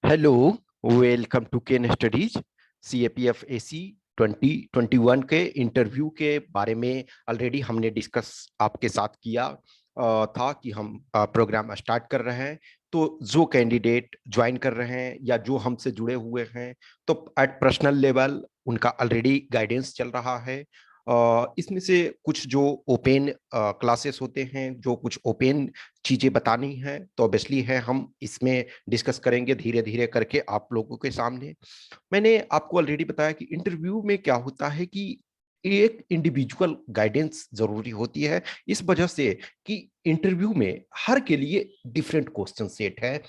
Hello, welcome to Ken Studies. CAPF AC 2021 के interview के बारे में ऑलरेडी हमने डिस्कस आपके साथ किया था कि हम प्रोग्राम स्टार्ट कर रहे हैं। तो जो कैंडिडेट ज्वाइन कर रहे हैं या जो हमसे जुड़े हुए हैं, तो एट पर्सनल लेवल उनका ऑलरेडी गाइडेंस चल रहा है। इसमें से कुछ जो ओपन क्लासेस होते हैं, जो कुछ ओपन चीजें बतानी है, तो ऑब्वियसली है हम इसमें डिस्कस करेंगे धीरे धीरे करके आप लोगों के सामने। मैंने आपको ऑलरेडी बताया कि इंटरव्यू में क्या होता है कि एक इंडिविजुअल गाइडेंस जरूरी होती है, इस वजह से कि इंटरव्यू में हर के लिए डिफरेंट क्वेश्चन सेट है।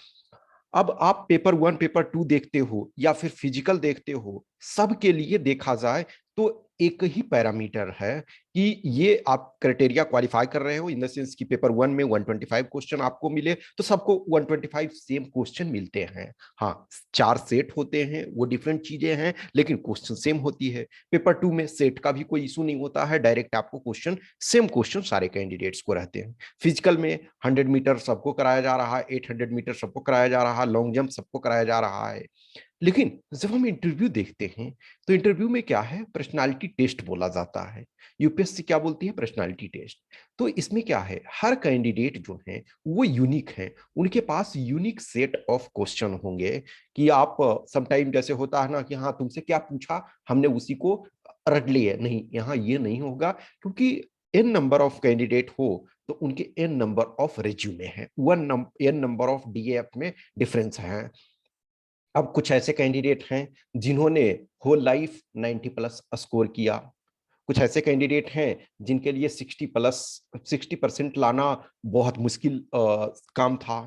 अब आप पेपर वन पेपर टू देखते हो या फिर फिजिकल देखते हो, सबके लिए देखा जाए तो एक ही पैरामीटर है कि ये आप क्राइटेरिया क्वालिफाई कर रहे हो, इन द सेंस कि पेपर वन में 125 क्वेश्चन आपको मिले तो सबको 125 सेम क्वेश्चन मिलते हैं। हाँ, चार सेट होते हैं, वो डिफरेंट चीजें हैं, लेकिन क्वेश्चन सेम होती है। पेपर टू में सेट का भी कोई इशू नहीं होता है, डायरेक्ट आपको क्वेश्चन सेम क्वेश्चन सारे कैंडिडेट्स को रहते हैं। फिजिकल में 100 मीटर सबको कराया जा रहा है, 800 मीटर सबको कराया जा रहा है, लॉन्ग जंप सबको कराया जा रहा है। लेकिन जब हम इंटरव्यू देखते हैं, तो इंटरव्यू में क्या है, पर्सनालिटी टेस्ट बोला जाता है। यूपीएससी क्या बोलती है, पर्सनालिटी टेस्ट। तो इसमें क्या है, हर कैंडिडेट जो है वो यूनिक है, उनके पास यूनिक सेट ऑफ क्वेश्चन होंगे। कि आप समटाइम जैसे होता है ना कि हाँ तुमसे क्या पूछा हमने उसी को रट लिया, नहीं, यहाँ ये नहीं होगा। क्योंकि एन नंबर ऑफ कैंडिडेट हो तो उनके एन नंबर ऑफ रिज्यूमे हैं, एन नंबर ऑफ डीएफ में डिफरेंस है। अब कुछ ऐसे कैंडिडेट हैं जिन्होंने होल लाइफ 90+ स्कोर किया। कुछ ऐसे कैंडिडेट हैं जिनके लिए 60% लाना बहुत मुश्किल काम था।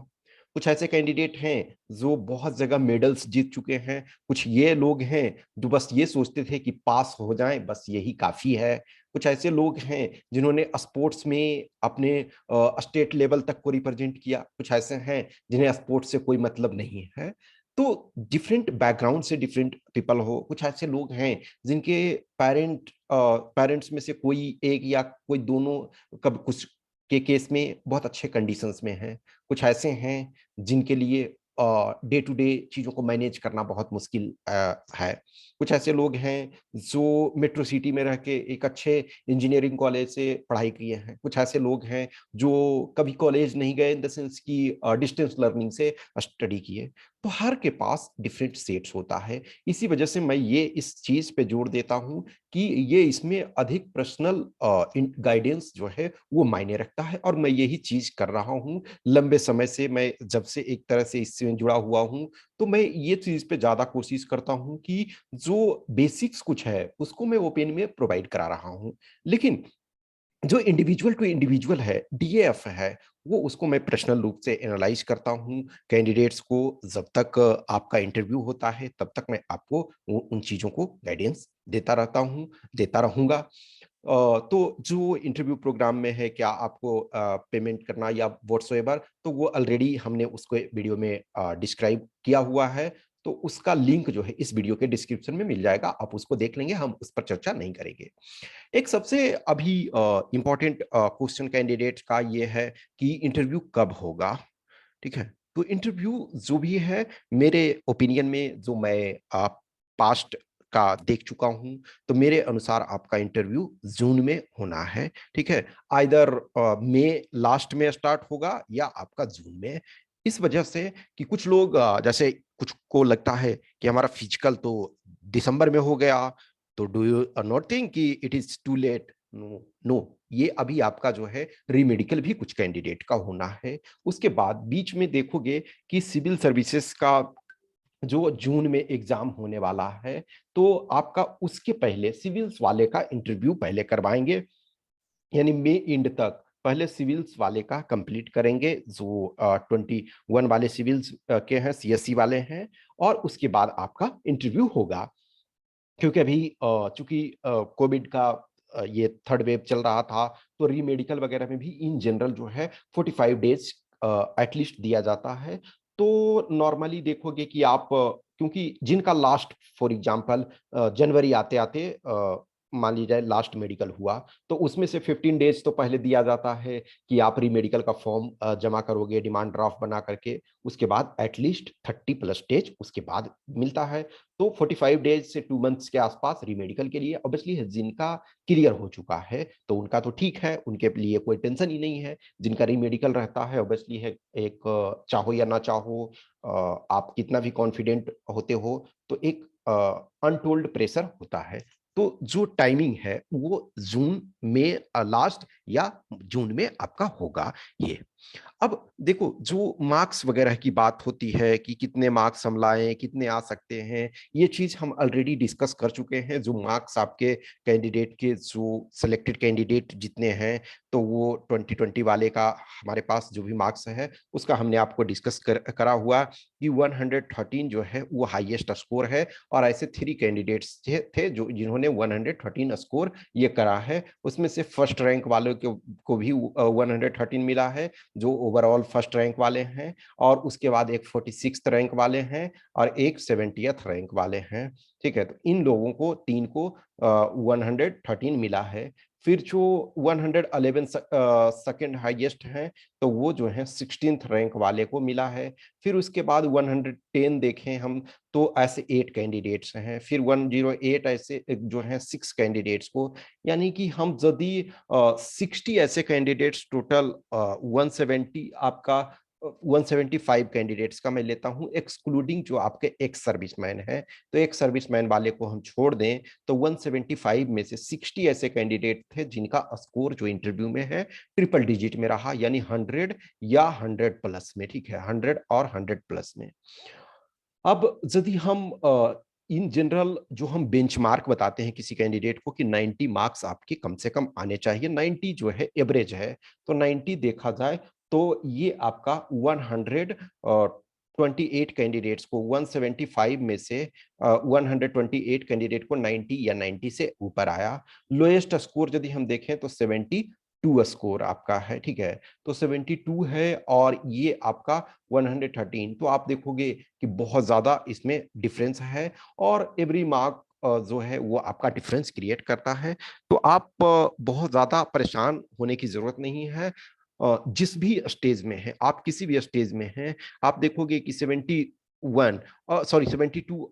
कुछ ऐसे कैंडिडेट हैं जो बहुत जगह मेडल्स जीत चुके हैं। कुछ ये लोग हैं जो बस ये सोचते थे कि पास हो जाएं, बस यही काफी है। कुछ ऐसे लोग हैं जिन्होंने स्पोर्ट्स में अपने स्टेट लेवल तक को रिप्रेजेंट किया। कुछ ऐसे हैं जिन्हें स्पोर्ट्स से कोई मतलब नहीं है। तो डिफरेंट बैकग्राउंड से डिफरेंट पीपल हो। कुछ ऐसे लोग हैं जिनके पेरेंट्स में से कोई एक या कोई दोनों, कब कुछ के केस में बहुत अच्छे कंडीशंस में हैं। कुछ ऐसे हैं जिनके लिए डे टू डे चीजों को मैनेज करना बहुत मुश्किल है। कुछ ऐसे लोग हैं जो मेट्रो सिटी में रह के एक अच्छे इंजीनियरिंग कॉलेज से पढ़ाई किए हैं। कुछ ऐसे लोग हैं जो कभी कॉलेज नहीं गए, इन द सेंस की डिस्टेंस लर्निंग से स्टडी किए। तो हर के पास डिफरेंट सेट्स होता है। इसी वजह से मैं ये इस चीज पे जोर देता हूं कि ये इसमें अधिक पर्सनल गाइडेंस जो है वो मायने रखता है, और मैं यही चीज कर रहा हूं लंबे समय से। मैं जब से एक तरह से इससे जुड़ा हुआ हूं, तो मैं ये चीज पे ज्यादा कोशिश करता हूं कि जो बेसिक्स कुछ है उसको मैं ओपन में प्रोवाइड करा रहा हूं। लेकिन जो इंडिविजुअल टू इंडिविजुअल है, डीएफ है, वो उसको मैं पर्सनल रूप से एनालाइज करता हूँ। कैंडिडेट्स को जब तक आपका इंटरव्यू होता है तब तक मैं आपको उन चीजों को गाइडेंस देता रहता हूँ, देता रहूंगा। तो जो इंटरव्यू प्रोग्राम में है, क्या आपको पेमेंट करना या व्हाट्सएवर, तो वो ऑलरेडी हमने उसको वीडियो में डिस्क्राइब किया हुआ है। तो उसका लिंक जो है इस वीडियो के डिस्क्रिप्शन में मिल जाएगा, आप उसको देख लेंगे, हम उस पर चर्चा नहीं करेंगे। एक सबसे अभी इम्पोर्टेंट क्वेश्चन कैंडिडेट का ये है कि इंटरव्यू कब होगा। ठीक है, तो इंटरव्यू जो भी है, मेरे ओपिनियन में, जो मैं पास्ट का देख चुका हूं, तो मेरे अनुसार आपका इंटरव्यू जून में होना है। ठीक है, आइदर मई लास्ट में स्टार्ट होगा या आपका जून में। इस वजह से कि कुछ लोग जैसे कुछ को लगता है कि हमारा फिजिकल तो दिसंबर में हो गया, तो डू यू नॉट थिंक कि it is too late. No no, ये अभी आपका जो है रीमेडिकल भी कुछ कैंडिडेट का होना है। उसके बाद बीच में देखोगे कि सिविल सर्विसेज का जो जून में एग्जाम होने वाला है, तो आपका उसके पहले सिविल्स वाले का इंटरव्यू पहले करवाएंगे। यानी मई एंड तक पहले सिविल्स वाले का कंप्लीट करेंगे, जो 21 वाले सिविल्स के हैं, सीएससी वाले हैं। और उसके बाद आपका इंटरव्यू होगा। क्योंकि अभी चूंकि कोविड का ये थर्ड वेव चल रहा था, तो री मेडिकल वगैरह में भी इन जनरल जो है 45 डेज एटलीस्ट दिया जाता है। तो नॉर्मली देखोगे कि आप क्योंकि जिनका लास्ट, फॉर एग्जांपल जनवरी आते आते मान लीजिए लास्ट मेडिकल हुआ, तो उसमें से 15 डेज तो पहले दिया जाता है कि आप री मेडिकल का फॉर्म जमा करोगे डिमांड ड्राफ्ट बना करके, उसके बाद एटलीस्ट 30+ डेज उसके बाद मिलता है। तो 45 डेज से 2 मंथ्स के आसपास री मेडिकल के लिए ऑब्वियसली है। जिनका क्लियर हो चुका है तो उनका तो ठीक है, उनके लिए कोई टेंशन ही नहीं है। जिनका री मेडिकल रहता है ऑब्वियसली है, एक चाहो या ना चाहो, आप कितना भी कॉन्फिडेंट होते हो, तो एक अनटोल्ड प्रेशर होता है। तो जो टाइमिंग है वो जून में लास्ट या जून में आपका होगा ये। अब देखो, जो मार्क्स वगैरह की बात होती है कि कितने मार्क्स हम लाएं, कितने आ सकते हैं, ये चीज हम ऑलरेडी डिस्कस कर चुके हैं। जो मार्क्स आपके कैंडिडेट के, जो सिलेक्टेड कैंडिडेट जितने हैं, तो वो 2020 वाले का हमारे पास जो भी मार्क्स है उसका हमने आपको डिस्कस करा हुआ कि 113 जो है वो हाईएस्ट स्कोर है। और ऐसे 3 कैंडिडेट्स थे जो जिन्होंने 113 स्कोर ये करा है। उसमें से फर्स्ट रैंक वालों को भी 113 मिला है, जो ओवरऑल फर्स्ट रैंक वाले हैं। और उसके बाद एक 46th रैंक वाले हैं और एक 70th रैंक वाले हैं। ठीक है, तो इन लोगों को 3 को 113 मिला है। फिर जो 111 सेकेंड हाईएस्ट हैं, तो वो जो है 16th रैंक वाले को मिला है। फिर उसके बाद 110 देखें हम, तो ऐसे 8 कैंडिडेट्स हैं। फिर 108 ऐसे जो हैं 6 कैंडिडेट्स को, यानी कि हम यदि 60 ऐसे कैंडिडेट्स टोटल 170 आपका 175 कैंडिडेट्स का मैं लेता हूं, एक्सक्लूडिंग जो आपके एक्स सर्विसमैन है। तो एक सर्विसमैन वाले को हम छोड़ दें तो 175 में से 60 ऐसे कैंडिडेट थे जिनका स्कोर जो इंटरव्यू में है ट्रिपल डिजिट में रहा, यानी 100 या 100 प्लस में। ठीक है, 100 और 100 प्लस में। अब यदि हम इन जनरल जो हम बेंचमार्क बताते हैं किसी कैंडिडेट को कि 90 मार्क्स आपके कम से कम आने चाहिए, 90 जो है एवरेज है, तो 90 देखा जाए तो ये आपका 128 कैंडिडेट्स को 175 में से 128 कैंडिडेट को 90 या 90 से ऊपर आया। लोएस्ट स्कोर यदि हम देखें तो 72 स्कोर आपका है। ठीक है, तो 72 है और ये आपका 113। तो आप देखोगे कि बहुत ज्यादा इसमें डिफरेंस है और एवरी मार्क जो है वो आपका डिफरेंस क्रिएट करता है। तो आप बहुत ज्यादा परेशान होने की जरूरत नहीं है। जिस भी स्टेज में है, आप किसी भी स्टेज में हैं, आप देखोगे कि 72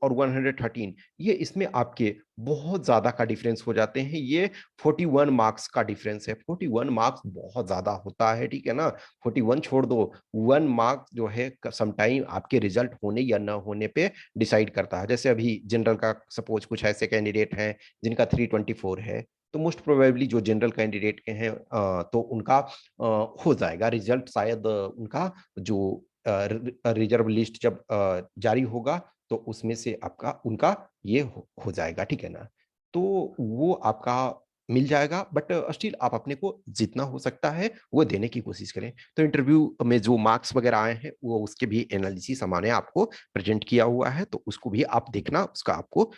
और 113, ये इसमें आपके बहुत ज्यादा का डिफरेंस हो जाते हैं। ये 41 मार्क्स का डिफरेंस है। 41 मार्क्स बहुत ज्यादा होता है, ठीक है ना। 41 छोड़ दो, 1 मार्क्स जो है समटाइम आपके रिजल्ट होने या ना होने पे डिसाइड करता है। जैसे अभी जनरल का सपोज कुछ ऐसे कैंडिडेट हैं जिनका 324 है, तो मोस्ट प्रोबेबली जो जनरल कैंडिडेट के हैं तो उनका हो जाएगा रिजल्ट, शायद उनका जो रिजर्व लिस्ट जब जारी होगा तो उसमें से आपका उनका ये हो जाएगा। ठीक है ना, तो वो आपका मिल जाएगा। बट स्टिल आप अपने को जितना हो सकता है वो देने की कोशिश करें। तो इंटरव्यू में जो मार्क्स वगैरह आए हैं वो उसके भी एनालिसिस हमने आपको प्रेजेंट किया हुआ है, तो उसको भी आप देखना, उसका आपको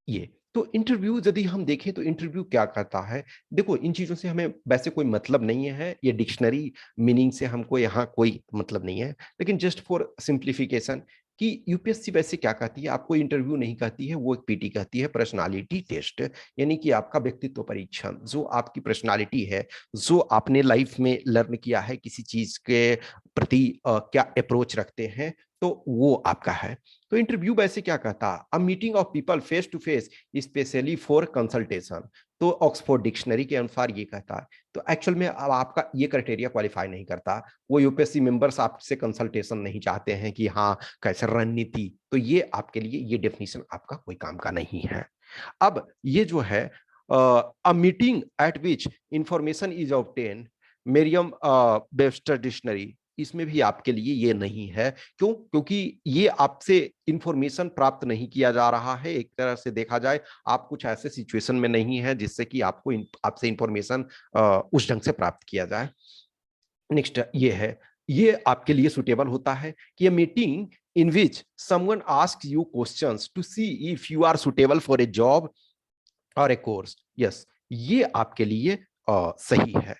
ये। तो इंटरव्यू यदि हम देखें तो इंटरव्यू क्या करता है, देखो इन चीजों से हमें वैसे कोई मतलब नहीं है, ये डिक्शनरी मीनिंग से हमको यहाँ कोई मतलब नहीं है, लेकिन जस्ट फॉर सिंप्लीफिकेशन कि यूपीएससी वैसे क्या कहती है, आपको इंटरव्यू नहीं कहती है, वो एक पीटी कहती है, पर्सनालिटी टेस्ट। यानी कि आपका व्यक्तित्व परीक्षण, जो आपकी पर्सनालिटी है, जो आपने लाइफ में लर्न किया है किसी चीज के प्रति क्या अप्रोच रखते हैं, तो वो आपका है। तो इंटरव्यू वैसे क्या कहता है, a meeting of people face to face specially for consultation. तो ऑक्सफोर्ड डिक्शनरी के अनुसार ये कहता है। तो एक्चुअल में अब आपका ये क्राइटेरिया क्वालिफाई नहीं करता। वो यूपीएससी मेंबर्स आपसे कंसल्टेशन नहीं चाहते हैं कि हाँ कैसे रणनीति, तो ये आपके लिए ये डेफिनेशन आपका कोई काम का नहीं है। अब ये जो है a meeting at which information is obtain, मेरियम Webster dictionary, इसमें भी आपके लिए ये नहीं है। क्यों? क्योंकि ये आपसे इंफॉर्मेशन प्राप्त नहीं किया जा रहा है। एक तरह से देखा जाए आप कुछ ऐसे सिचुएशन में नहीं है जिससे कि आपको आपसे इंफॉर्मेशन उस ढंग से प्राप्त किया जाए। नेक्स्ट ये है, ये आपके लिए सुटेबल होता है कि meeting in which someone asks you questions to see if you are suitable for a job और ए कोर्स। यस, ये आपके लिए सही है।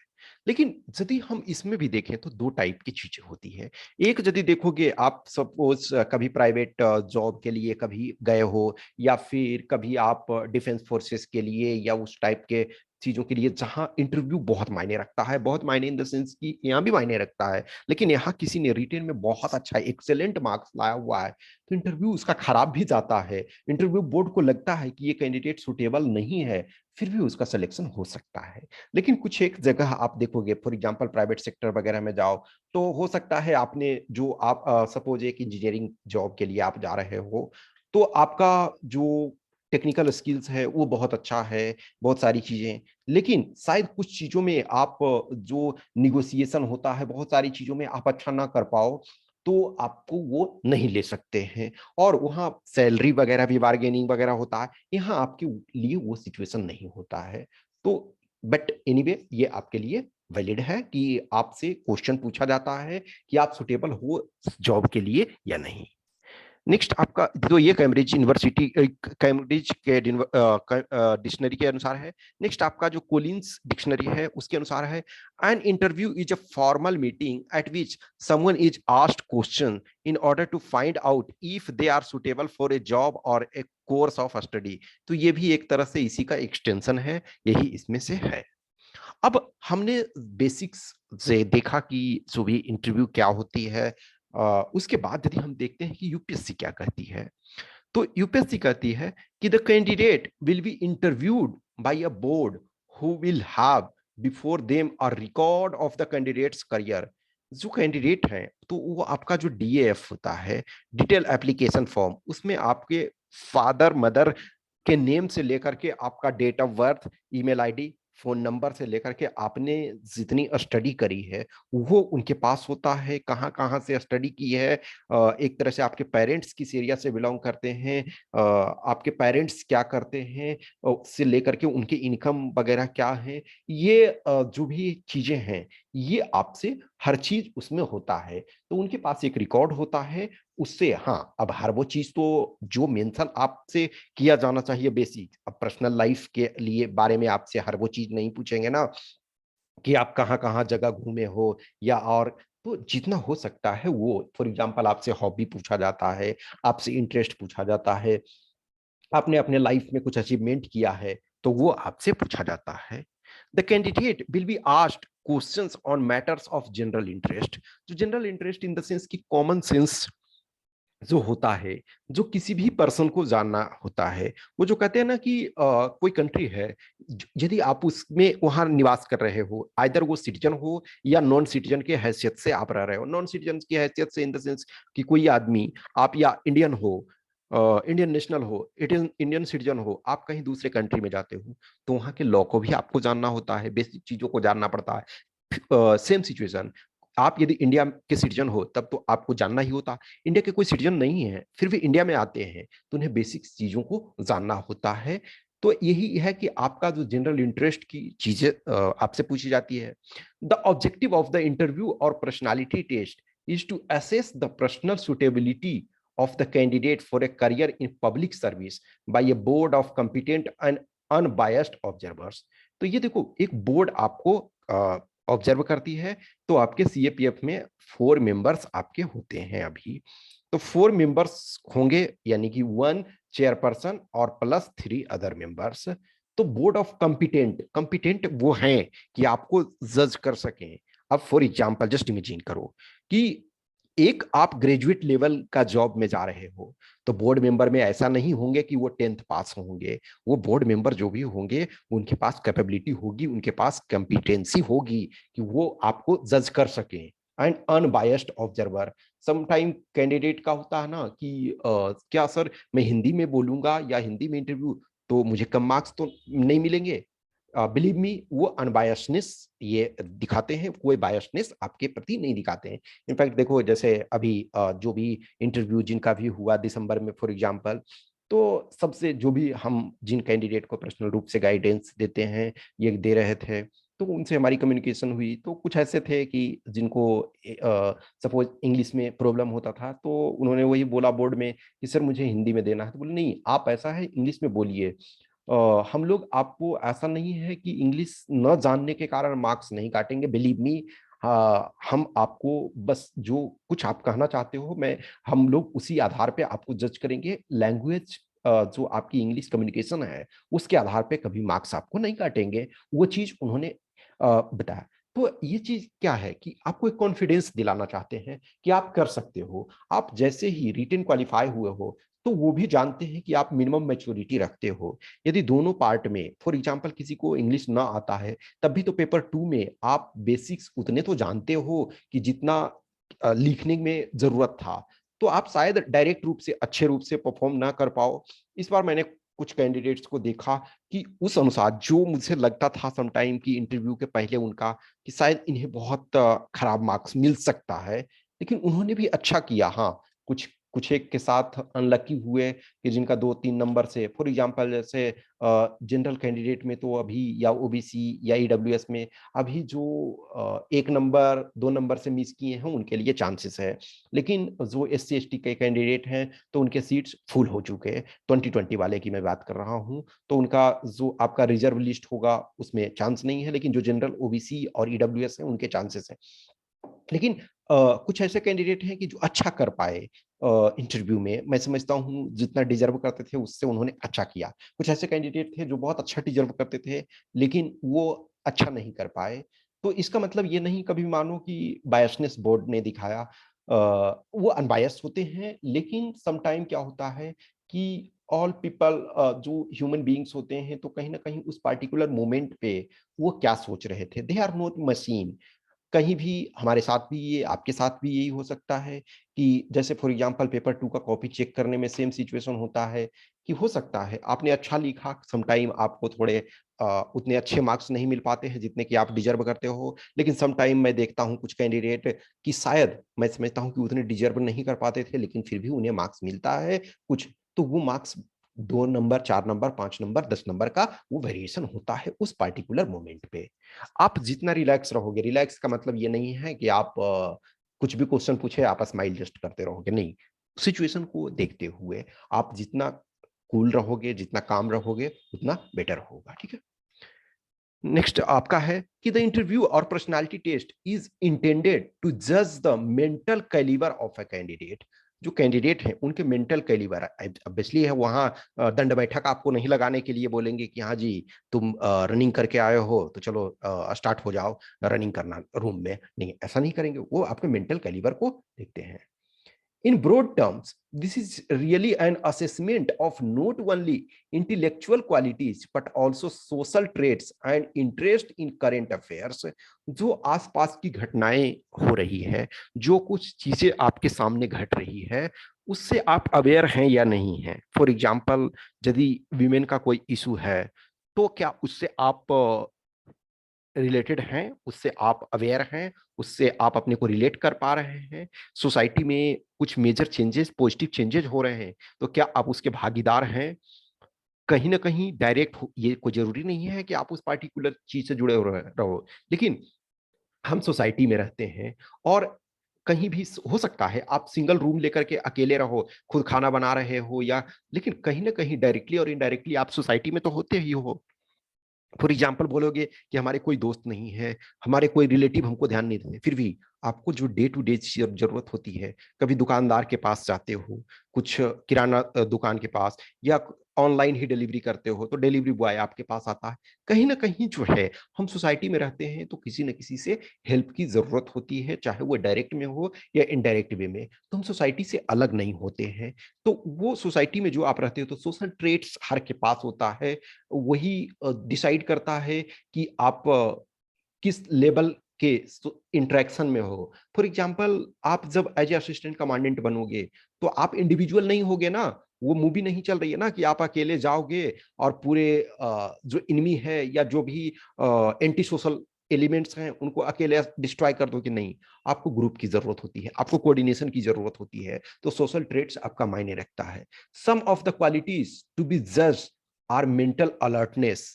लेकिन यदि हम इसमें भी देखें तो दो टाइप की चीजें होती है। एक यदि देखोगे, आप सपोज कभी प्राइवेट जॉब के लिए कभी गए हो, या फिर कभी आप डिफेंस फोर्सेस के लिए या उस टाइप के चीजों के लिए जहां इंटरव्यू बहुत मायने रखता है, बहुत मायने इन द सेंस कि यहाँ भी मायने रखता है, लेकिन यहाँ किसी ने रिटेन में बहुत अच्छा एक्सेलेंट मार्क्स लाया हुआ है, तो इंटरव्यू उसका खराब भी जाता है, इंटरव्यू बोर्ड को लगता है कि ये कैंडिडेट सुटेबल नहीं है, फिर भी उसका सिलेक्शन हो सकता है। लेकिन कुछ एक जगह आप देखोगे, फॉर एग्जांपल प्राइवेट सेक्टर वगैरह में जाओ, तो हो सकता है आपने जो आप सपोज एक इंजीनियरिंग जॉब के लिए आप जा रहे हो, तो आपका जो टेक्निकल स्किल्स है वो बहुत अच्छा है, बहुत सारी चीजें, लेकिन शायद कुछ चीजों में आप जो निगोसिएशन होता है, बहुत सारी चीजों में आप अच्छा ना कर पाओ, तो आपको वो नहीं ले सकते हैं, और वहाँ सैलरी वगैरह भी बार्गेनिंग वगैरह होता है, यहाँ आपके लिए वो सिचुएशन नहीं होता है। तो बट एनीवे ये आपके लिए वैलिड है कि आपसे क्वेश्चन पूछा जाता है कि आप सुटेबल हो जॉब के लिए या नहीं। नेक्स्ट आपका तो ये कैम्ब्रिज यूनिवर्सिटी, कैम्ब्रिज के डिक्शनरी के अनुसार है। नेक्स्ट आपका जो कोलिंस डिक्शनरी है उसके अनुसार है, an interview is a formal meeting at which someone is asked question in order to find out if they are suitable for a job और ए कोर्स ऑफ स्टडी। तो ये भी एक तरह से इसी का एक्सटेंशन है, यही इसमें से है। अब हमने बेसिक्स से देखा कि जो भी इंटरव्यू क्या होती है, उसके बाद यदि हम देखते हैं कि यूपीएससी क्या कहती है, तो यूपीएससी कहती है कि the candidate will B interviewed bye a board who will have before them a record of the candidates career. जो कैंडिडेट है तो वो आपका जो डीएएफ होता है, डिटेल एप्लीकेशन फॉर्म, उसमें आपके फादर मदर के नेम से लेकर के आपका date of birth, email ID, phone number से लेकर के आपने जितनी स्टडी करी है वो उनके पास होता है, कहाँ कहाँ से स्टडी की है, एक तरह से आपके पेरेंट्स किस एरिया से बिलोंग करते हैं, आपके पेरेंट्स क्या करते हैं, से लेकर के उनके इनकम वगैरह क्या है, ये जो भी चीजें हैं ये आपसे हर चीज उसमें होता है, तो उनके पास एक रिकॉर्ड होता है उससे। हाँ, अब हर वो चीज तो जो मेंशन आपसे किया जाना चाहिए बेसिक, अब पर्सनल लाइफ के लिए बारे में आपसे हर वो चीज नहीं पूछेंगे ना, कि आप कहाँ कहाँ जगह घूमे हो या और, तो जितना हो सकता है वो, फॉर एग्जांपल आपसे हॉबी पूछा जाता है, आपसे इंटरेस्ट पूछा जाता है, आपने अपने लाइफ में कुछ अचीवमेंट किया है तो वो आपसे पूछा जाता है। The candidate will be asked questions on matters of general interest. जो general interest in the sense की कॉमन सेंस जो होता है, जो किसी भी पर्सन को जानना होता है, वो जो कहते हैं ना कि कोई कंट्री है, यदि आप उसमें वहां निवास कर रहे हो, आइदर वो सिटीजन हो या नॉन सिटीजन के हैसियत से आप रह रहे हो, नॉन सिटीजन की हैसियत से इन द सेंस कि कोई आदमी, आप या इंडियन हो, इंडियन नेशनल हो, इट इज इंडियन सिटीजन हो, आप कहीं दूसरे कंट्री में जाते हो, तो वहां के लॉ को भी आपको जानना होता है, बेसिक चीजों को जानना पड़ता है। सेम सिचुएशन, आप यदि इंडिया के सिटीजन हो तब तो आपको जानना ही होता, इंडिया के कोई सिटीजन नहीं है फिर भी इंडिया में आते हैं तो उन्हें बेसिक चीजों को जानना होता है। तो यही है कि आपका जो जनरल इंटरेस्ट की चीजें आपसे पूछी जाती है। The objective of the interview और personality test is to assess the personal suitability of the candidate for a career in public service by a board of competent and unbiased observers। तो ये देखो, एक बोर्ड आपको observe करती है, तो आपके सीएपीएफ में 4 मेंबर्स आपके होते हैं अभी, तो 4 मेंबर्स होंगे, यानी कि 1 चेयरपर्सन और +3 अदर मेंबर्स। तो बोर्ड ऑफ कंपिटेंट, कंपिटेंट वो हैं कि आपको जज कर सकें। अब फॉर एग्जाम्पल जस्ट इमेजिन करो कि एक आप ग्रेजुएट लेवल का जॉब में जा रहे हो, तो बोर्ड मेंबर में ऐसा नहीं होंगे कि वो 10th पास होंगे, वो बोर्ड मेंबर जो भी होंगे उनके पास कैपेबिलिटी होगी, उनके पास कंपिटेंसी होगी कि वो आपको जज कर सके, and unbiased observer. Sometime candidate का होता है ना कि क्या सर मैं हिंदी में बोलूंगा या हिंदी में इंटरव्यू तो मुझे कम मार्क्स तो नहीं मिलेंगे, बिलीव मी वो अनबायसनेस ये दिखाते हैं, कोई बायसनेस आपके प्रति नहीं दिखाते हैं। इनफैक्ट देखो, जैसे अभी जो भी इंटरव्यू जिनका भी हुआ दिसंबर में फॉर एग्जांपल, तो सबसे जो भी हम जिन कैंडिडेट को पर्सनल रूप से गाइडेंस देते हैं, ये दे रहे थे, तो उनसे हमारी कम्युनिकेशन हुई, तो कुछ ऐसे थे कि जिनको सपोज इंग्लिश में प्रॉब्लम होता था, तो उन्होंने वही बोला बोर्ड में कि सर मुझे हिंदी में देना है, तो बोले नहीं, आप ऐसा है इंग्लिश में बोलिए, हम लोग आपको ऐसा नहीं है कि इंग्लिश न जानने के कारण मार्क्स नहीं काटेंगे, बिलीव मी। हम आपको बस जो कुछ आप कहना चाहते हो, मैं हम लोग उसी आधार पे आपको जज करेंगे। लैंग्वेज जो आपकी इंग्लिश कम्युनिकेशन है उसके आधार पे कभी मार्क्स आपको नहीं काटेंगे। वो चीज उन्होंने बताया। तो ये चीज क्या है कि आपको एक कॉन्फिडेंस दिलाना चाहते हैं कि आप कर सकते हो। आप जैसे ही रिटेन क्वालिफाई हुए हो तो वो भी जानते हैं कि आप मिनिमम मैच्योरिटी रखते हो। यदि दोनों पार्ट में, फॉर एग्जांपल किसी को इंग्लिश ना आता है, तब भी तो पेपर 2 में आप बेसिक्स उतने तो जानते हो कि जितना लिखने में जरूरत था। तो आप शायद डायरेक्ट रूप से अच्छे रूप से परफॉर्म ना कर पाओ। इस बार मैंने कुछ कैंडिडेट्स को देखा कि उस अनुसार जो मुझे लगता था समटाइम की इंटरव्यू के पहले उनका, कि शायद इन्हें बहुत खराब मार्क्स मिल सकता है, लेकिन उन्होंने भी अच्छा किया। हाँ, कुछ कुछ एक के साथ अनलकी हुए कि जिनका 2-3 नंबर से, फॉर एग्जांपल जैसे जनरल कैंडिडेट में तो अभी, या ओबीसी या ईडब्ल्यूएस में अभी जो 1 नंबर 2 नंबर से मिस किए हैं उनके लिए चांसेस है। लेकिन जो एससी एसटी के कैंडिडेट हैं तो उनके सीट्स फुल हो चुके हैं। 2020 वाले की मैं बात कर रहा हूँ, तो उनका जो आपका रिजर्व लिस्ट होगा उसमें चांस नहीं है, लेकिन जो जनरल ओबीसी और ईडब्ल्यूएस है उनके चांसेस है। लेकिन कुछ ऐसे कैंडिडेट हैं कि जो अच्छा कर पाए इंटरव्यू में। मैं समझता हूँ जितना डिजर्व करते थे उससे उन्होंने अच्छा किया। कुछ ऐसे कैंडिडेट थे जो बहुत अच्छा डिजर्व करते थे लेकिन वो अच्छा नहीं कर पाए। तो इसका मतलब ये नहीं कभी मानो कि बायसनेस बोर्ड ने दिखाया। वो अनबायस होते हैं, लेकिन समटाइम क्या होता है कि ऑल पीपल जो ह्यूमन बीइंग्स होते हैं, तो कहीं ना कहीं उस पार्टिकुलर मोमेंट पे वो क्या सोच रहे थे, दे आर नॉट मशीन। कहीं भी हमारे साथ भी ये, आपके साथ भी यही हो सकता है कि जैसे फॉर एग्जांपल पेपर 2 का कॉपी चेक करने में सेम सिचुएशन होता है कि हो सकता है आपने अच्छा लिखा, समटाइम आपको थोड़े उतने अच्छे मार्क्स नहीं मिल पाते हैं जितने कि आप डिजर्व करते हो। लेकिन समटाइम मैं देखता हूँ कुछ कैंडिडेट कि शायद मैं समझता हूँ कि उतने डिजर्व नहीं कर पाते थे, लेकिन फिर भी उन्हें मार्क्स मिलता है कुछ। तो वो marks 2 number, 4 number, 5 number, 10 number का वो वेरिएशन होता है उस पार्टिकुलर मोमेंट पे। आप जितना रिलैक्स रहोगे, रिलैक्स का मतलब ये नहीं है कि आप कुछ भी क्वेश्चन पूछे आप स्माइल जस्ट करते रहोगे, नहीं। सिचुएशन को देखते हुए आप जितना कूल रहोगे, जितना काम रहोगे, उतना बेटर होगा। ठीक है। नेक्स्ट आपका है कि द इंटरव्यू और personality test is intended to जज the mental calibre of a candidate. जो कैंडिडेट हैं उनके मेंटल कैलिबर ऑब्वियसली है, वहां दंड बैठक आपको नहीं लगाने के लिए बोलेंगे कि हाँ जी तुम रनिंग करके आए हो तो चलो स्टार्ट हो जाओ रनिंग करना रूम में, नहीं ऐसा नहीं करेंगे। वो आपके मेंटल कैलिबर को देखते हैं। In broad terms, this is really an assessment of not only intellectual qualities but also social traits and interest in current affairs। जो आसपास की घटनाएं हो रही है, जो कुछ चीजें आपके सामने घट रही है, उससे आप अवेयर हैं या नहीं हैं। फॉर एग्जाम्पल यदि विमेन का कोई इशू है तो क्या उससे आप रिलेटेड हैं, उससे आप अवेयर हैं, उससे आप अपने को रिलेट कर पा रहे हैं। सोसाइटी में कुछ मेजर चेंजेस, पॉजिटिव चेंजेस हो रहे हैं, तो क्या आप उसके भागीदार हैं। कहीं ना कहीं डायरेक्ट ये कोई जरूरी नहीं है कि आप उस पार्टिकुलर चीज से जुड़े रहो, लेकिन हम सोसाइटी में रहते हैं और कहीं भी हो सकता है आप सिंगल रूम लेकर के अकेले रहो, खुद खाना बना रहे हो, या लेकिन कहीं ना कहीं डायरेक्टली और इनडायरेक्टली आप सोसाइटी में तो होते ही हो। फॉर एग्जाम्पल बोलोगे कि हमारे कोई दोस्त नहीं है, हमारे कोई रिलेटिव हमको ध्यान नहीं देते, फिर भी आपको जो डे टू डे जरूरत होती है, कभी दुकानदार के पास जाते हो, कुछ किराना दुकान के पास, या ऑनलाइन ही डिलीवरी करते हो तो डिलीवरी बॉय आपके पास आता है। कहीं ना कहीं जो है, हम सोसाइटी में रहते हैं तो किसी न किसी से हेल्प की जरूरत होती है, चाहे वो डायरेक्ट में हो या इनडायरेक्ट वे में। तो हम सोसाइटी से अलग नहीं होते हैं। तो वो सोसाइटी में जो आप रहते हो, तो सोशल ट्रेट्स हर के पास होता है, वही डिसाइड करता है कि आप किस लेवल के इंटरेक्शन में हो। फॉर एग्जाम्पल आप जब एज ए असिस्टेंट कमांडेंट बनोगे तो आप इंडिविजुअल नहीं होगे ना। वो मूवी नहीं चल रही है ना कि आप अकेले जाओगे और पूरे जो इनमी है या जो भी एंटी सोशल एलिमेंट्स हैं उनको अकेले डिस्ट्रॉय कर दो, कि नहीं। आपको ग्रुप की जरूरत होती है, आपको कोऑर्डिनेशन की जरूरत होती है, तो सोशल ट्रेट्स आपका मायने रखता है। Some of the qualities to be जज are mental alertness,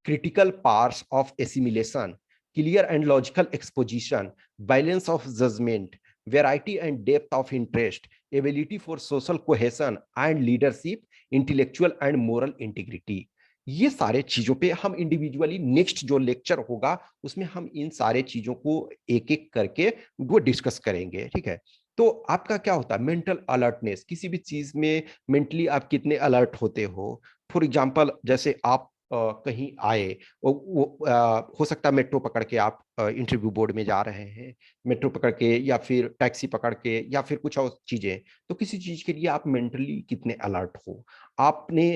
critical parts of assimilation, clear and logical exposition, balance of judgment, variety and depth of interest, ability for social cohesion and leadership, intellectual and moral integrity। ये सारे चीजों पे हम individually next जो lecture होगा उसमें हम इन सारे चीजों को एक एक करके वो डिस्कस करेंगे, ठीक है। तो आपका क्या होता है मेंटल अलर्टनेस, किसी भी चीज में मेंटली आप कितने अलर्ट होते हो। फॉर एग्जांपल जैसे आप कहीं आए, हो सकता है मेट्रो पकड़ के आप इंटरव्यू बोर्ड में जा रहे हैं, मेट्रो पकड़ के या फिर टैक्सी पकड़ के या फिर कुछ और चीजें, तो किसी चीज के लिए आप मेंटली कितने अलर्ट हो। आपने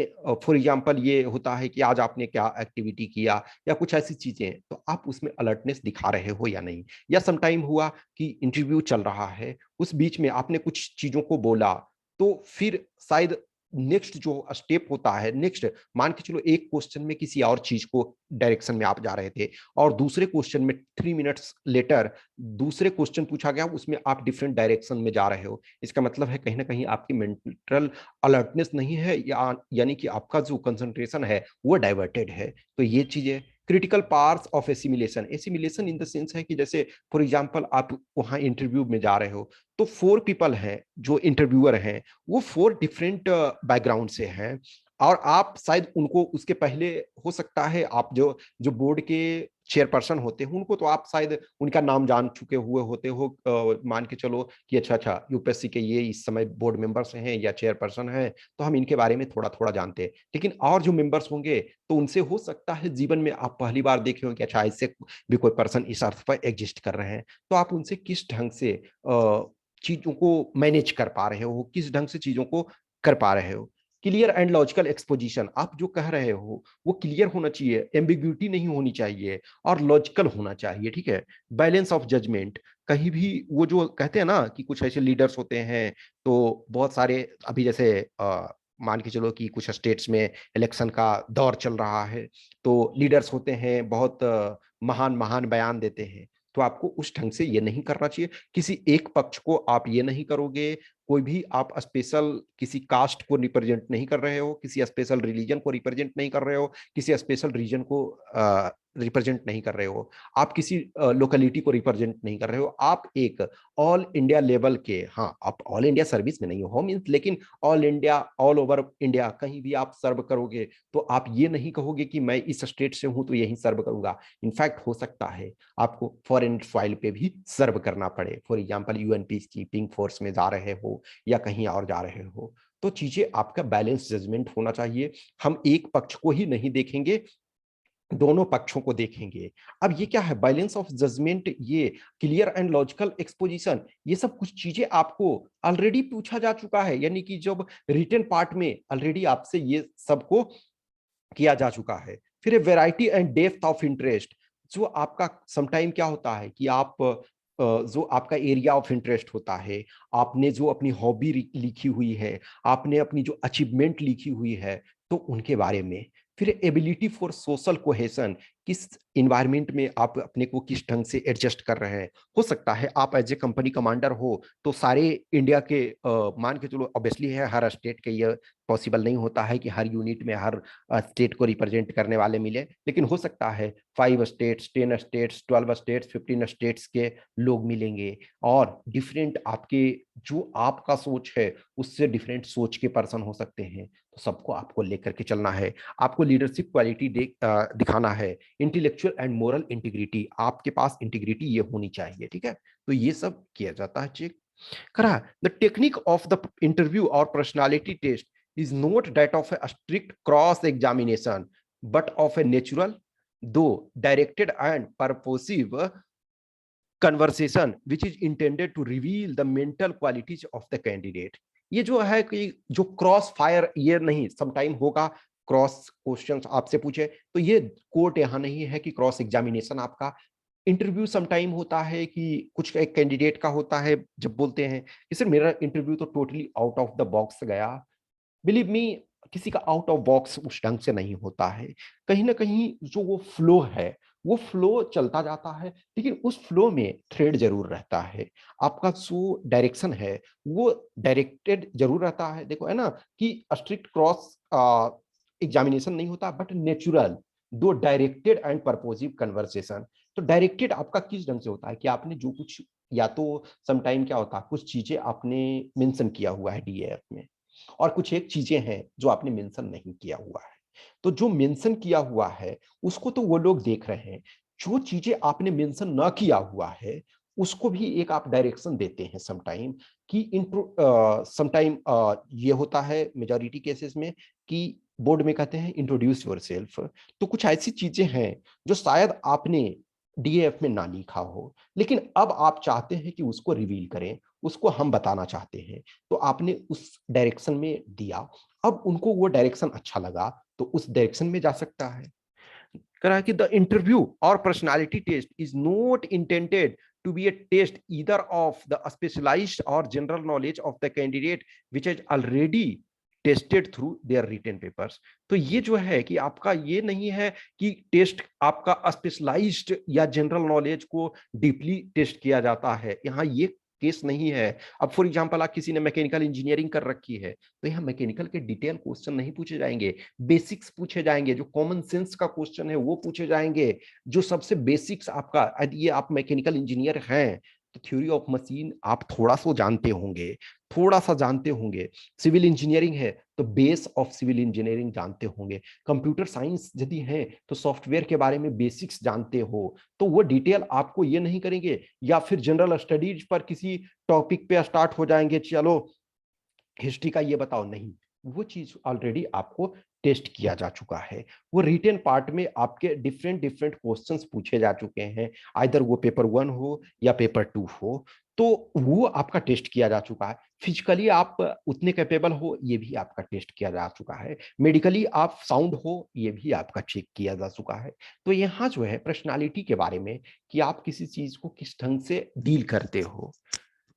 फॉर एग्जांपल ये होता है कि आज आपने क्या एक्टिविटी किया या कुछ ऐसी चीजें, तो आप उसमें अलर्टनेस दिखा रहे हो या नहीं। या समटाइम हुआ कि इंटरव्यू चल रहा है, उस बीच में आपने कुछ चीजों को बोला, तो फिर शायद नेक्स्ट जो स्टेप होता है, नेक्स्ट मान के चलो एक क्वेश्चन में किसी और चीज को डायरेक्शन में आप जा रहे थे और दूसरे क्वेश्चन में 3 मिनट्स लेटर दूसरे क्वेश्चन पूछा गया, उसमें आप डिफरेंट डायरेक्शन में जा रहे हो। इसका मतलब है कहीं ना कहीं आपकी मेंटल अलर्टनेस नहीं है, यानी कि आपका जो कंसंट्रेशन है वो डाइवर्टेड है। तो ये चीजें critical parts of assimilation, assimilation in the sense है कि जैसे फॉर एग्जांपल आप वहां इंटरव्यू में जा रहे हो, तो 4 पीपल हैं जो इंटरव्यूअर हैं, वो 4 डिफरेंट बैकग्राउंड से हैं। और आप शायद उनको उसके पहले, हो सकता है आप जो जो बोर्ड के चेयरपर्सन होते हैं उनको तो आप शायद उनका नाम जान चुके हुए होते हो, मान के चलो कि अच्छा अच्छा यूपीएससी के ये इस समय बोर्ड मेंबर्स हैं या चेयरपर्सन हैं, तो हम इनके बारे में थोड़ा थोड़ा जानते हैं। लेकिन और जो मेंबर्स होंगे तो उनसे हो सकता है जीवन में आप पहली बार देखे हो कि अच्छा ऐसे भी कोई पर्सन इस अर्थ पर एग्जिस्ट कर रहे हैं। तो आप उनसे किस ढंग से चीजों को मैनेज कर पा रहे हो, किस ढंग से चीजों को कर पा रहे हो। क्लियर एंड लॉजिकल एक्सपोजिशन, आप जो कह रहे हो वो क्लियर होना चाहिए, एम्बिग्यूटी नहीं होनी चाहिए और लॉजिकल होना चाहिए, ठीक है। बैलेंस ऑफ जजमेंट, कहीं भी वो जो कहते हैं ना कि कुछ ऐसे लीडर्स होते हैं, तो बहुत सारे अभी जैसे मान के चलो कि कुछ स्टेट्स में इलेक्शन का दौर चल रहा है, तो लीडर्स होते हैं बहुत महान महान बयान देते हैं, तो आपको उस ढंग से ये नहीं करना चाहिए। किसी एक पक्ष को आप ये नहीं करोगे, कोई भी आप स्पेशल किसी कास्ट को रिप्रेजेंट नहीं कर रहे हो, किसी स्पेशल रिलीजन को रिप्रेजेंट नहीं कर रहे हो, किसी स्पेशल रीजन को रिप्रेजेंट नहीं कर रहे हो, आप किसी लोकेलिटी को रिप्रेजेंट नहीं कर रहे हो, आप एक ऑल इंडिया लेवल के, हाँ आप ऑल इंडिया सर्विस में नहीं हो मीन्स, लेकिन all India, all over India कहीं भी आप सर्व करोगे, तो आप ये नहीं कहोगे कि मैं इस स्टेट से हूं तो यही सर्व करूंगा। इनफैक्ट हो सकता है आपको फॉरेन सॉइल पे भी सर्व करना पड़े, for example UN peace keeping force में जा रहे हो या कहीं और जा रहे हो, तो चीजें आपका बैलेंस जजमेंट होना चाहिए। हम एक पक्ष को ही नहीं देखेंगे, दोनों पक्षों को देखेंगे। अब ये क्या है बैलेंस ऑफ जजमेंट, ये क्लियर एंड लॉजिकल एक्सपोजिशन, ये सब कुछ चीजें आपको ऑलरेडी पूछा जा चुका है, यानी कि जब रिटन पार्ट में ऑलरेडी आपसे ये सबको किया जा चुका है। फिर variety and depth of interest, जो आपका समटाइम क्या होता है कि आप जो आपका एरिया ऑफ इंटरेस्ट होता है, आपने जो अपनी हॉबी लिखी हुई है, आपने अपनी जो अचीवमेंट लिखी हुई है, तो उनके बारे में। फिर एबिलिटी फॉर सोशल कोहेशन, किस इन्वायरमेंट में आप अपने को किस ढंग से एडजस्ट कर रहे हैं। हो सकता है आप एज ए कंपनी कमांडर हो तो सारे इंडिया के मान के चलो, ऑब्वियसली है हर स्टेट के ये पॉसिबल नहीं होता है कि हर यूनिट में हर स्टेट को रिप्रेजेंट करने वाले मिले, लेकिन हो सकता है 5 स्टेट्स, 10 स्टेट्स, 12 स्टेट्स, 15 स्टेट्स के लोग मिलेंगे और डिफरेंट आपके जो आपका सोच है उससे डिफरेंट सोच के पर्सन हो सकते हैं। तो सबको आपको लेकर के चलना है, आपको लीडरशिप क्वालिटी दिखाना है, इंटेलेक्चुअल एंड मोरल इंटीग्रिटी, आपके पास इंटीग्रिटी ये होनी चाहिए, ठीक है। तो ये सब किया जाता है चेक करा। The technique of the interview और personality test is not that of a strict cross examination but of a natural, though directed and purposive conversation which is intended to reveal the mental qualities of the candidate। ये जो है कि जो cross fire, ये नहीं sometime होगा cross questions आपसे पूछे, तो ये कोर्ट यहाँ नहीं है कि क्रॉस एग्जामिनेशन आपका। इंटरव्यू समटाइम होता है कि कुछ एक कैंडिडेट का होता है, जब बोलते हैं कि सर मेरा इंटरव्यू तो totally out of the box गया, बिलीव मी किसी का आउट ऑफ बॉक्स उस ढंग से नहीं होता है। कहीं ना कहीं जो वो फ्लो है वो फ्लो चलता जाता है, लेकिन उस फ्लो में थ्रेड जरूर रहता है, आपका जो डायरेक्शन है वो डायरेक्टेड जरूर रहता है। देखो है ना कि स्ट्रिक्ट क्रॉस एग्जामिनेशन नहीं होता बट नेचुरल, दो डायरेक्टेड एंड पर्पोजिव कन्वर्सेशन। तो डायरेक्टेड आपका किस ढंग से होता है कि आपने जो कुछ, या तो समटाइम क्या होता है कुछ चीजें आपने मेंशन किया हुआ है डीएफ में और कुछ एक चीजें हैं जो आपने मेंशन नहीं किया हुआ है, तो जो मेंशन किया हुआ है उसको तो वो लोग देख रहे हैं, जो चीजें आपने मेंशन ना किया हुआ है उसको भी एक आप डायरेक्शन देते हैं समटाइम, कि इंट्रो समटाइम ये होता है मेजॉरिटी केसेस में कि बोर्ड में कहते हैं इंट्रोड्यूस योरसेल्फ। तो कुछ ऐसी चीजें हैं जो शायद आपने डीएफ में ना लिखा हो, लेकिन अब आप चाहते हैं कि उसको रिवील करें, उसको हम बताना चाहते हैं, तो आपने उस डायरेक्शन में दिया। अब उनको वो डायरेक्शन अच्छा लगा तो उस डायरेक्शन में जा सकता है। करा कि द इंटरव्यू और personality test is not intended to be a test either of the specialized or general knowledge of the candidate which is already tested through their written papers. तो ये जो है कि आपका ये नहीं है कि टेस्ट आपका स्पेशलाइज्ड या जनरल नॉलेज को डीपली टेस्ट किया जाता है, यहाँ ये केस नहीं है। अब फॉर एग्जांपल आप किसी ने मैकेनिकल इंजीनियरिंग कर रखी है तो यहाँ मैकेनिकल के डिटेल क्वेश्चन नहीं पूछे जाएंगे, बेसिक्स पूछे जाएंगे, जो कॉमन सेंस का क्वेश्चन है वो पूछे जाएंगे, जो सबसे बेसिक्स आपका, यदि ये आप मैकेनिकल इंजीनियर हैं तो थ्योरी ऑफ मशीन आप थोड़ा सा जानते होंगे, थोड़ा सा जानते होंगे। सिविल इंजीनियरिंग है तो बेस ऑफ सिविल इंजीनियरिंग जानते होंगे। कंप्यूटर साइंस यदि है तो सॉफ्टवेयर के बारे में बेसिक्स जानते हो। तो वो डिटेल आपको ये नहीं करेंगे, या फिर जनरल स्टडीज पर किसी टॉपिक पे स्टार्ट हो जाएंगे, चलो हिस्ट्री का ये बताओ, नहीं, वो चीज ऑलरेडी आपको टेस्ट किया जा चुका है। वो रिटन पार्ट में आपके डिफरेंट डिफरेंट क्वेश्चंस पूछे जा चुके हैं, आइदर वो पेपर 1 हो या पेपर 2 हो, तो वो आपका टेस्ट किया जा चुका है। फिजिकली आप उतने कैपेबल हो, ये भी आपका टेस्ट किया जा चुका है। मेडिकली आप साउंड हो, ये भी आपका चेक किया जा चुका है। तो यहाँ जो है पर्सनालिटी के बारे में कि आप किसी चीज को किस ढंग से डील करते हो।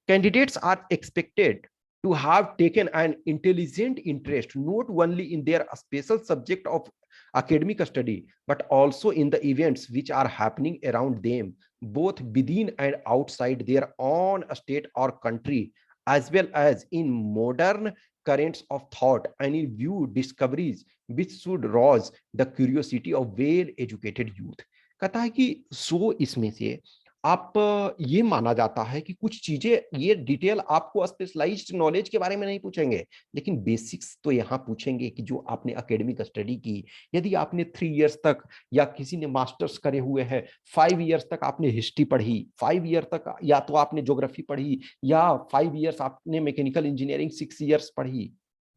Candidates are expected to have taken an intelligent interest not only in their special subject of academic study, but also in the events which are happening around them, both within and outside their own state or country, as well as in modern currents of thought and in view discoveries which should rouse the curiosity of well-educated youth। कहता है कि सो इसमें से आप ये माना जाता है कि कुछ चीजें ये डिटेल आपको स्पेशलाइज्ड नॉलेज के बारे में नहीं पूछेंगे, लेकिन बेसिक्स तो यहाँ पूछेंगे कि जो आपने एकेडमिक स्टडी की, यदि आपने 3 इयर्स तक, या किसी ने मास्टर्स करे हुए हैं 5 इयर्स तक आपने हिस्ट्री पढ़ी, 5 ईयर तक या तो आपने ज्योग्राफी पढ़ी, या 5 इयर्स आपने मैकेनिकल इंजीनियरिंग 6 इयर्स पढ़ी,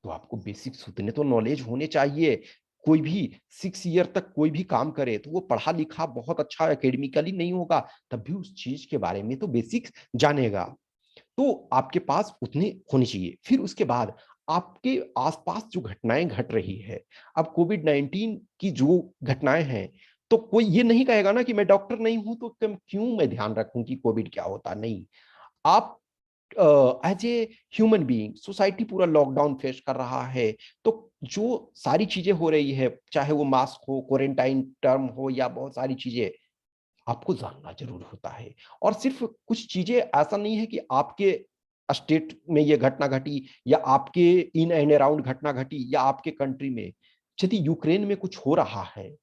तो आपको बेसिक्स उतने तो नॉलेज होने चाहिए। कोई भी 6 ईयर तक कोई भी काम करे तो वो पढ़ा लिखा बहुत अच्छा एकेडमिकली नहीं होगा, तब भी उस चीज के बारे में तो बेसिक्स जानेगा। तो आपके पास उतनी होनी चाहिए। फिर उसके बाद आपके आसपास जो घटनाएं घट रही है, अब कोविड-19 की जो घटनाएं हैं, तो कोई ये नहीं कहेगा ना कि मैं डॉक्टर नहीं हूं तो क्यों मैं ध्यान रखूं कि कोविड क्या होता, नहीं। आप as a human being, society पूरा लॉकडाउन फेस कर रहा है, तो जो सारी चीजें हो रही है, चाहे वो मास्क हो, क्वारंटाइन टर्म हो, या बहुत सारी चीजें आपको जानना जरूर होता है। और सिर्फ कुछ चीजें ऐसा नहीं है कि आपके स्टेट में ये घटना घटी, या आपके इन एंड अराउंड घटना घटी, या आपके कंट्री में। यदि यूक्रेन में कुछ हो रहा है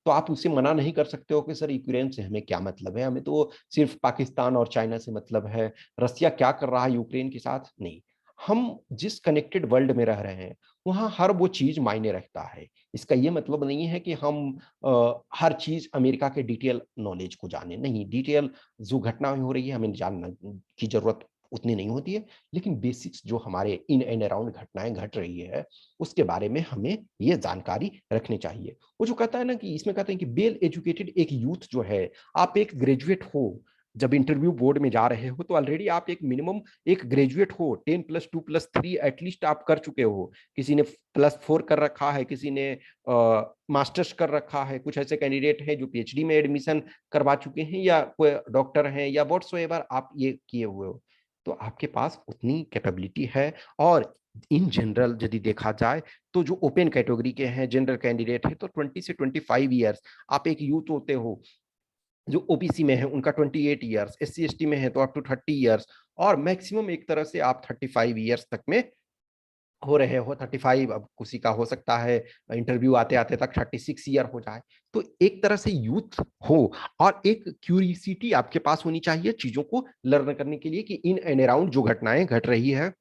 तो आप उसे मना नहीं कर सकते हो कि सर यूक्रेन से हमें क्या मतलब है, हमें तो सिर्फ पाकिस्तान और चाइना से मतलब है, रसिया क्या कर रहा है यूक्रेन के साथ, नहीं। हम जिस कनेक्टेड वर्ल्ड में रह रहे हैं वहां हर वो चीज मायने रखता है। इसका ये मतलब नहीं है कि हम हर चीज अमेरिका के डिटेल नॉलेज को जाने, नहीं, डिटेल जो घटनाएं हो रही है हमें जानना की जरूरत उतनी नहीं होती है, लेकिन बेसिक्स जो हमारे इन एंड अराउंड घटनाएं घट रही है उसके बारे में हमें ये जानकारी रखनी चाहिए। वो जो कहता है ना कि इसमें कहते हैं कि वेल एजुकेटेड एक यूथ जो है, आप एक ग्रेजुएट हो, जब इंटरव्यू बोर्ड में जा रहे हो तो ऑलरेडी आप एक मिनिमम एक ग्रेजुएट हो, 10+2+3 एटलीस्ट आप कर चुके हो। किसी ने +4 कर रखा है, किसी ने मास्टर्स कर रखा है, कुछ ऐसे कैंडिडेट हैं जो पीएचडी में एडमिशन करवा चुके हैं, या कोई डॉक्टर हैं, या व्हाटसोएवर आप ये किए हुए हो, तो आपके पास उतनी कैपेबिलिटी है। और इन जनरल यदि देखा जाए तो जो ओपन कैटेगरी के हैं जनरल कैंडिडेट है तो 20 से 25 इयर्स आप एक यूथ होते हो। जो ओबीसी में है उनका 28 इयर्स, SC ST में है तो अप टू 30 इयर्स, और मैक्सिमम एक तरह से आप 35 इयर्स तक में हो रहे हो। 35, अब किसी का हो सकता है इंटरव्यू आते आते तक 36 ईयर हो जाए। तो एक तरह से यूथ हो, और एक क्यूरियोसिटी आपके पास होनी चाहिए चीजों को लर्न करने के लिए कि इन एंड अराउंड जो घटनाएं घट रही है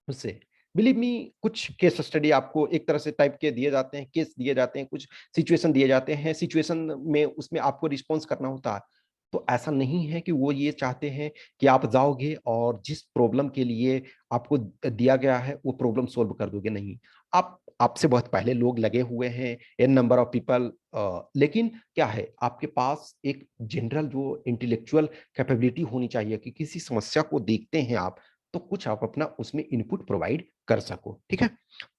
उससे। बिलीव मी, कुछ केस स्टडी आपको एक तरह से टाइप के दिए जाते हैं, केस दिए जाते हैं, कुछ सिचुएशन दिए जाते हैं, सिचुएशन में उसमें आपको रिस्पॉन्स करना होता है। तो ऐसा नहीं है कि वो ये चाहते हैं कि आप जाओगे और जिस प्रॉब्लम के लिए आपको दिया गया है वो प्रॉब्लम सोल्व कर दोगे, नहीं। आप आपसे बहुत पहले लोग लगे हुए हैं, एन नंबर ऑफ पीपल, लेकिन क्या है, आपके पास एक जनरल जो इंटेलेक्चुअल कैपेबिलिटी होनी चाहिए कि किसी समस्या को देखते हैं आप, तो कुछ आप अपना उसमें इनपुट प्रोवाइड कर सको, ठीक है।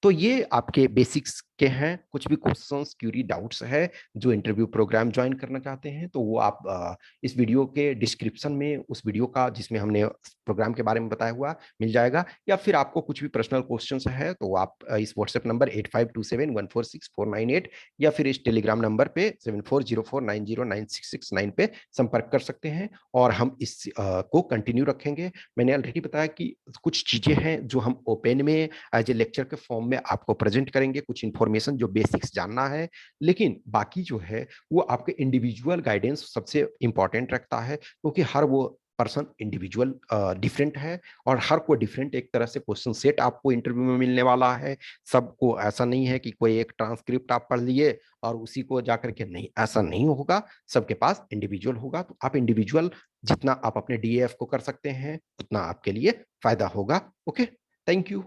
तो ये आपके बेसिक्स के हैं। कुछ भी क्वेश्चंस, क्यूरी, डाउट्स है, जो इंटरव्यू प्रोग्राम ज्वाइन करना चाहते हैं, तो वो आप इस वीडियो के डिस्क्रिप्शन में उस वीडियो का जिसमें हमने प्रोग्राम के बारे में बताया हुआ मिल जाएगा, या फिर आपको कुछ भी पर्सनल क्वेश्चंस है तो आप इस व्हाट्सएप नंबर 8527146498 या फिर इस टेलीग्राम नंबर पे 7404909669 पे संपर्क कर सकते हैं, और हम इस को कंटिन्यू रखेंगे। मैंने ऑलरेडी बताया कि कुछ चीजें हैं जो हम ओपन में एज ए लेक्चर के फॉर्म में आपको प्रेजेंट करेंगे, कुछ इंफॉर्मेशन जो बेसिक्स जानना है, लेकिन बाकी जो है वो आपके इंडिविजुअल गाइडेंस सबसे इंपॉर्टेंट रखता है, क्योंकि हर वो पर्सन इंडिविजुअल डिफरेंट है, और हर को डिफरेंट एक तरह से क्वेश्चन सेट आपको इंटरव्यू में मिलने वाला है। सबको ऐसा नहीं है कि कोई एक ट्रांसक्रिप्ट आप पढ़ लिए और उसी को जाकर के, नहीं, ऐसा नहीं होगा। सबके पास इंडिविजुअल होगा, तो आप इंडिविजुअल जितना आप अपने डीएफ को कर सकते हैं उतना आपके लिए फायदा होगा। Okay, thank you.